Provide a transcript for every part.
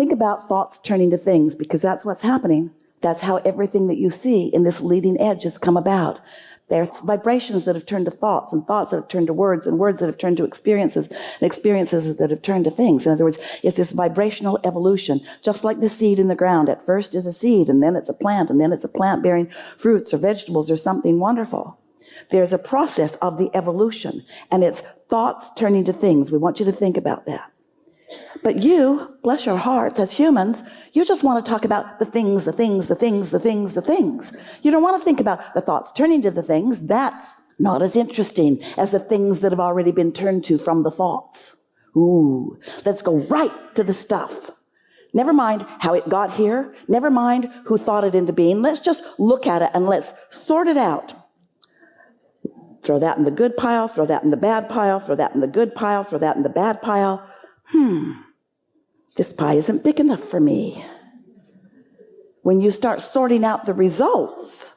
Think about thoughts turning to things, because that's what's happening. That's how everything that you see in this leading edge has come about. There's vibrations that have turned to thoughts, and thoughts that have turned to words, and words that have turned to experiences, and experiences that have turned to things. In other words, it's this vibrational evolution, just like the seed in the ground. At first is a seed, and then it's a plant, and then it's a plant bearing fruits or vegetables or something wonderful. There's a process of the evolution, and it's thoughts turning to things. We want you to think about that. But you, bless your hearts, as humans, you just want to talk about the things, the things, the things, the things, the things. You don't want to think about the thoughts turning to the things. That's not as interesting as the things that have already been turned to from the thoughts. Ooh, let's go right to the stuff. Never mind how it got here. Never mind who thought it into being. Let's just look at it and let's sort it out. Throw that in the good pile, throw that in the bad pile, throw that in the good pile, throw that in the bad pile. This pie isn't big enough for me. When you start sorting out the results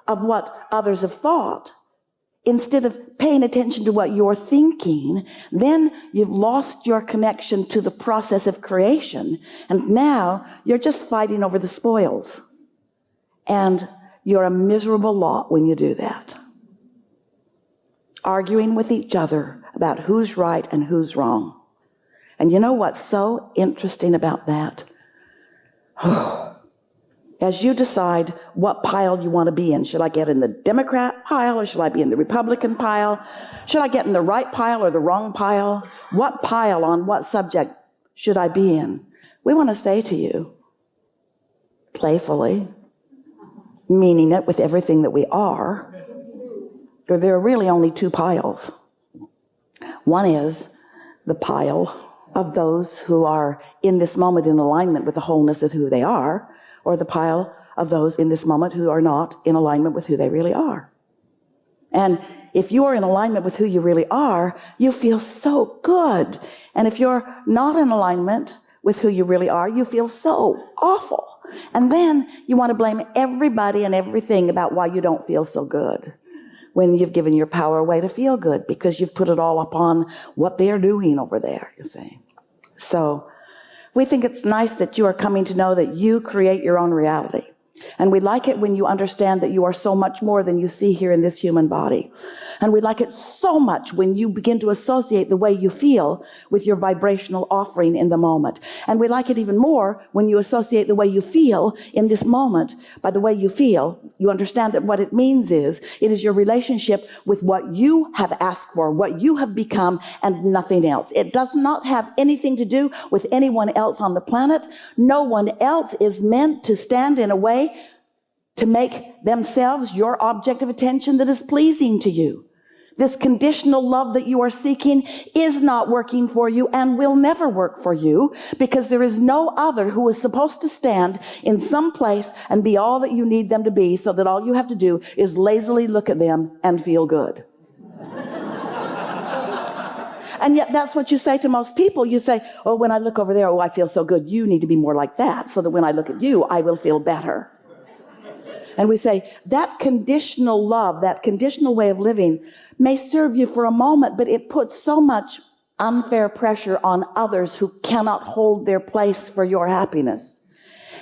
of what others have thought, instead of paying attention to what you're thinking, then you've lost your connection to the process of creation. And now you're just fighting over the spoils. And you're a miserable lot when you do that. Arguing with each other about who's right and who's wrong. And you know what's so interesting about that? As you decide what pile you want to be in, should I get in the Democrat pile or should I be in the Republican pile? Should I get in the right pile or the wrong pile? What pile on what subject should I be in? We want to say to you, playfully, meaning it with everything that we are, there are really only two piles. One is the pile of those who are in this moment in alignment with the wholeness of who they are, or the pile of those in this moment who are not in alignment with who they really are. And if you are in alignment with who you really are, you feel so good. And if you're not in alignment with who you really are, you feel so awful. And then you want to blame everybody and everything about why you don't feel so good, when you've given your power away to feel good, because you've put it all upon what they're doing over there, you see. So we think it's nice that you are coming to know that you create your own reality. And we like it when you understand that you are so much more than you see here in this human body. And we like it so much when you begin to associate the way you feel with your vibrational offering in the moment. And we like it even more when you associate the way you feel in this moment. By the way you feel, you understand that what it means is, it is your relationship with what you have asked for, what you have become, and nothing else. It does not have anything to do with anyone else on the planet. No one else is meant to stand in a way to make themselves your object of attention that is pleasing to you. This conditional love that you are seeking is not working for you and will never work for you, because there is no other who is supposed to stand in some place and be all that you need them to be, so that all you have to do is lazily look at them and feel good. And yet that's what you say to most people. You say, oh, when I look over there, oh, I feel so good. You need to be more like that, so that when I look at you, I will feel better. And we say, that conditional love, that conditional way of living may serve you for a moment, but it puts so much unfair pressure on others who cannot hold their place for your happiness.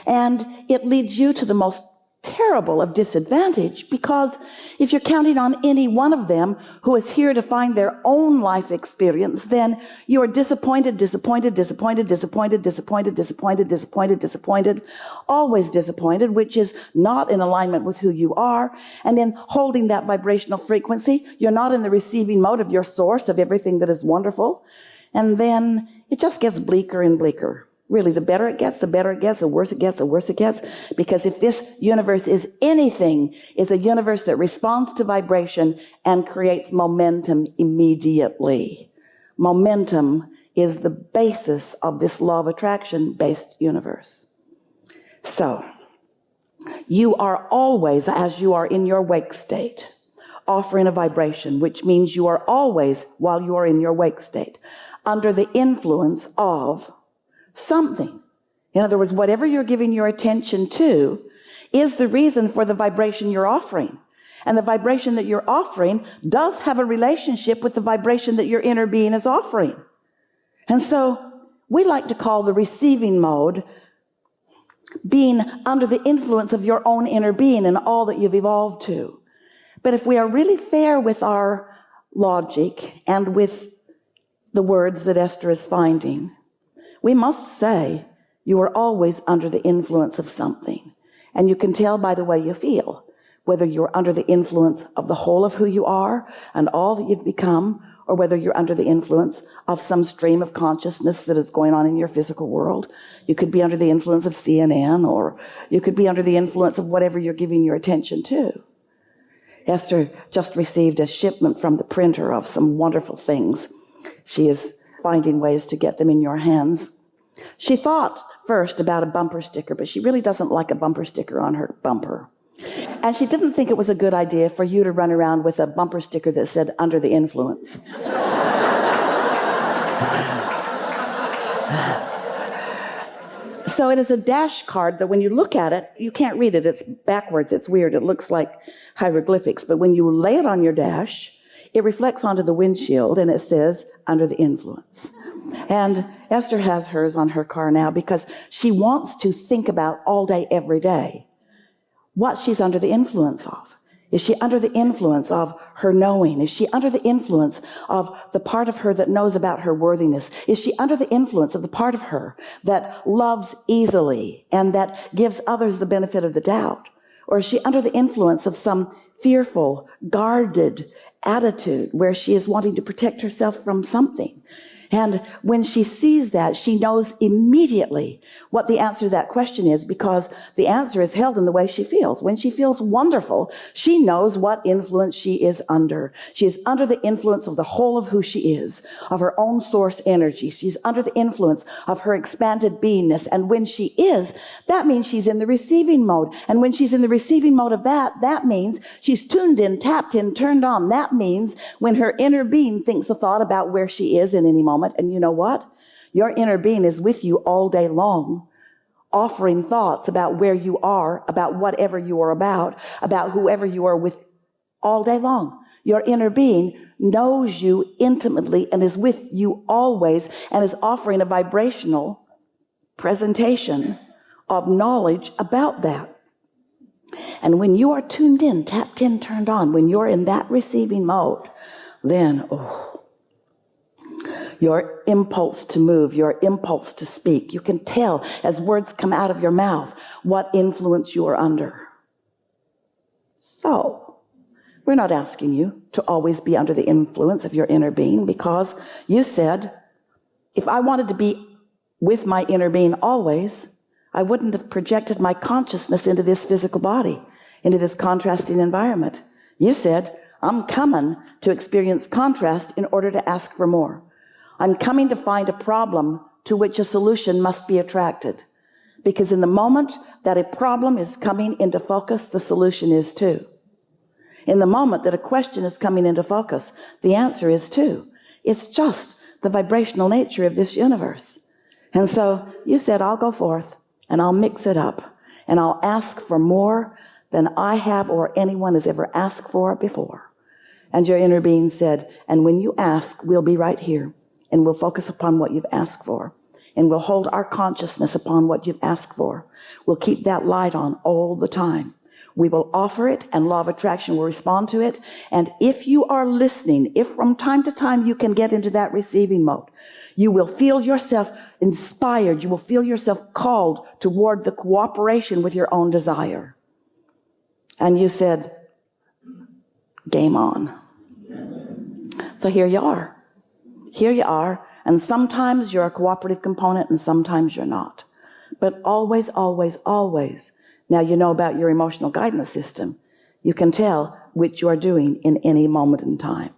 And it leads you to the most terrible of disadvantage, because if you're counting on any one of them who is here to find their own life experience, then you are disappointed, always disappointed, which is not in alignment with who you are. And then holding that vibrational frequency, you're not in the receiving mode of your source of everything that is wonderful. And then it just gets bleaker and bleaker. Really, the better it gets, the better it gets, the worse it gets, the worse it gets. Because if this universe is anything, it's a universe that responds to vibration and creates momentum immediately. Momentum is the basis of this law of attraction-based universe. So, you are always, as you are in your wake state, offering a vibration, which means you are always, while you are in your wake state, under the influence of something. In other words, whatever you're giving your attention to is the reason for the vibration you're offering. And the vibration that you're offering does have a relationship with the vibration that your inner being is offering. And so We like to call the receiving mode being under the influence of your own inner being and all that you've evolved to. But if we are really fair with our logic and with the words that Esther is finding, we must say you are always under the influence of something. And you can tell by the way you feel whether you're under the influence of the whole of who you are and all that you've become, or whether you're under the influence of some stream of consciousness that is going on in your physical world. You could be under the influence of CNN, or you could be under the influence of whatever you're giving your attention to. Esther just received a shipment from the printer of some wonderful things. She is finding ways to get them in your hands. She thought first about a bumper sticker, but she really doesn't like a bumper sticker on her bumper. And she didn't think it was a good idea for you to run around with a bumper sticker that said "under the influence." So it is a dash card that when you look at it, you can't read it. It's backwards. It's weird. It looks like hieroglyphics. But when you lay it on your dash, it reflects onto the windshield and it says "under the influence." And Esther has hers on her car now because she wants to think about all day, every day, what she's under the influence of. Is she under the influence of her knowing? Is she under the influence of the part of her that knows about her worthiness? Is she under the influence of the part of her that loves easily and that gives others the benefit of the doubt? Or is she under the influence of some fearful, guarded attitude where she is wanting to protect herself from something? And when she sees that, she knows immediately what the answer to that question is, because the answer is held in the way she feels. When she feels wonderful, she knows what influence she is under. She is under the influence of the whole of who she is, of her own source energy. She's under the influence of her expanded beingness. And when she is, that means she's in the receiving mode. And when she's in the receiving mode of that means she's tuned in, tapped in, turned on. That means when her inner being thinks a thought about where she is in any moment. And you know what? Your inner being is with you all day long, offering thoughts about where you are, about whatever you are about whoever you are with all day long. Your inner being knows you intimately and is with you always and is offering a vibrational presentation of knowledge about that. And when you are tuned in, tapped in, turned on, when you're in that receiving mode, then, your impulse to move, your impulse to speak. You can tell as words come out of your mouth what influence you are under. So, we're not asking you to always be under the influence of your inner being, because you said, if I wanted to be with my inner being always, I wouldn't have projected my consciousness into this physical body, into this contrasting environment. You said, I'm coming to experience contrast in order to ask for more. I'm coming to find a problem to which a solution must be attracted. Because in the moment that a problem is coming into focus, the solution is too. In the moment that a question is coming into focus, the answer is too. It's just the vibrational nature of this universe. And so you said, I'll go forth and I'll mix it up and I'll ask for more than I have or anyone has ever asked for before. And your inner being said, and when you ask, we'll be right here. And we'll focus upon what you've asked for. And we'll hold our consciousness upon what you've asked for. We'll keep that light on all the time. We will offer it, and law of attraction will respond to it. And if you are listening, if from time to time you can get into that receiving mode, you will feel yourself inspired. You will feel yourself called toward the cooperation with your own desire. And you said, game on. So here you are. Here you are, and sometimes you're a cooperative component and sometimes you're not. But always, always, always, now you know about your emotional guidance system. You can tell which you are doing in any moment in time.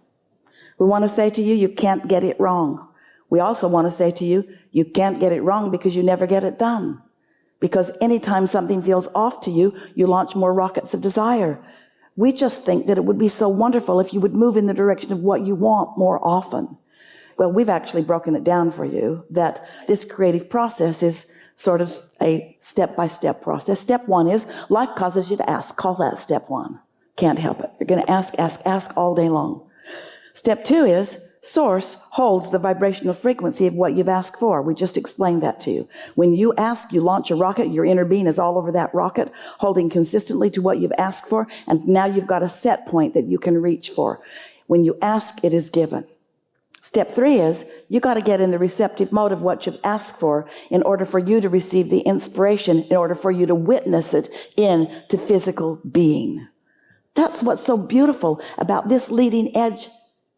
We want to say to you, you can't get it wrong. We also want to say to you, you can't get it wrong because you never get it done. Because anytime something feels off to you, you launch more rockets of desire. We just think that it would be so wonderful if you would move in the direction of what you want more often. Well, we've actually broken it down for you that this creative process is sort of a step-by-step process. Step one is life causes you to ask. Call that step one. Can't help it. You're going to ask all day long. Step two is source holds the vibrational frequency of what you've asked for. We just explained that to you. When you ask, you launch a rocket, your inner being is all over that rocket, holding consistently to what you've asked for, and now you've got a set point that you can reach for. When you ask, it is given. Step 3 is, you got to get in the receptive mode of what you've asked for in order for you to receive the inspiration, in order for you to witness it into physical being. That's what's so beautiful about this leading edge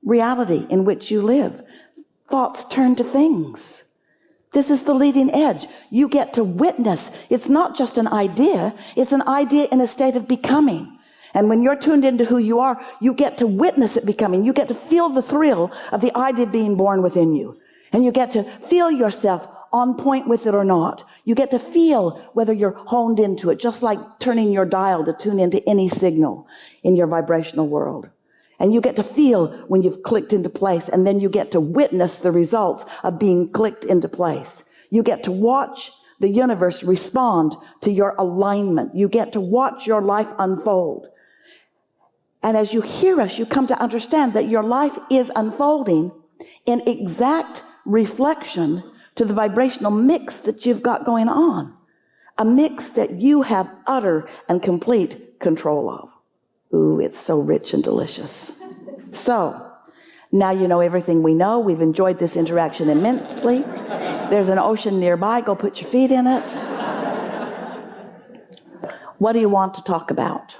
reality in which you live. Thoughts turn to things. This is the leading edge. You get to witness. It's not just an idea. It's an idea in a state of becoming. And when you're tuned into who you are, you get to witness it becoming. You get to feel the thrill of the idea being born within you. And you get to feel yourself on point with it or not. You get to feel whether you're honed into it, just like turning your dial to tune into any signal in your vibrational world. And you get to feel when you've clicked into place, and then you get to witness the results of being clicked into place. You get to watch the universe respond to your alignment. You get to watch your life unfold. And as you hear us, you come to understand that your life is unfolding in exact reflection to the vibrational mix that you've got going on. A mix that you have utter and complete control of. Ooh, it's so rich and delicious. So, now you know everything we know. We've enjoyed this interaction immensely. There's an ocean nearby. Go put your feet in it. What do you want to talk about?